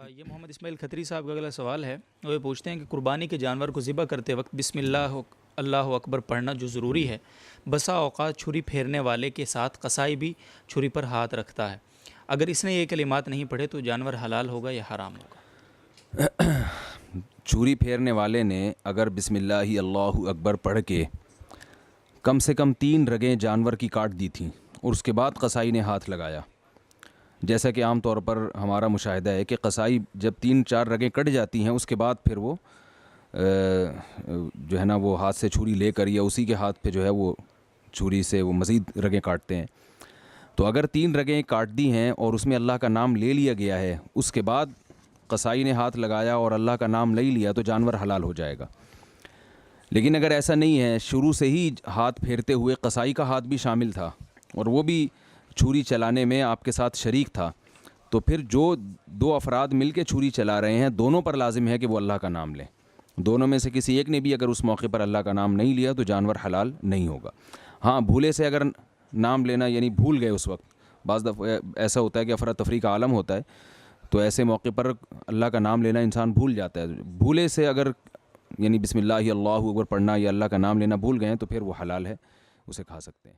یہ محمد اسماعیل کھتری صاحب کا اگلا سوال ہے. وہ یہ پوچھتے ہیں کہ قربانی کے جانور کو ذبح کرتے وقت بسم اللہ اکبر پڑھنا جو ضروری ہے، بسا اوقات چھری پھیرنے والے کے ساتھ قصائی بھی چھری پر ہاتھ رکھتا ہے. اگر اس نے یہ کلمات نہیں پڑھے تو جانور حلال ہوگا یا حرام ہوگا؟ چھری پھیرنے والے نے اگر بسم اللہ اکبر پڑھ کے کم سے کم 3 رگیں جانور کی کاٹ دی تھیں اور اس کے بعد قصائی نے ہاتھ لگایا، جیسا کہ عام طور پر ہمارا مشاہدہ ہے کہ قصائی جب 3-4 رگیں کٹ جاتی ہیں اس کے بعد پھر وہ جو ہے نا وہ ہاتھ سے چھری لے کر یا اسی کے ہاتھ پہ جو ہے وہ چھری سے وہ مزید رگیں کاٹتے ہیں. تو اگر 3 رگیں کاٹ دی ہیں اور اس میں اللہ کا نام لے لیا گیا ہے، اس کے بعد قصائی نے ہاتھ لگایا اور اللہ کا نام نہیں لیا، تو جانور حلال ہو جائے گا. لیکن اگر ایسا نہیں ہے، شروع سے ہی ہاتھ پھیرتے ہوئے قصائی کا ہاتھ بھی شامل تھا اور وہ بھی چھری چلانے میں آپ کے ساتھ شریک تھا، تو پھر جو 2 افراد مل کے چھری چلا رہے ہیں دونوں پر لازم ہے کہ وہ اللہ کا نام لیں. دونوں میں سے کسی ایک نے بھی اگر اس موقع پر اللہ کا نام نہیں لیا تو جانور حلال نہیں ہوگا. ہاں، بھولے سے اگر نام لینا یعنی بھول گئے، اس وقت بعض دفعہ ایسا ہوتا ہے کہ افراتفری کا عالم ہوتا ہے، تو ایسے موقع پر اللہ کا نام لینا انسان بھول جاتا ہے. بھولے سے اگر یعنی بسم اللہ اکبر پڑھنا یا اللہ کا نام لینا بھول گئے ہیں تو پھر وہ حلال ہے، اسے کھا سکتے ہیں.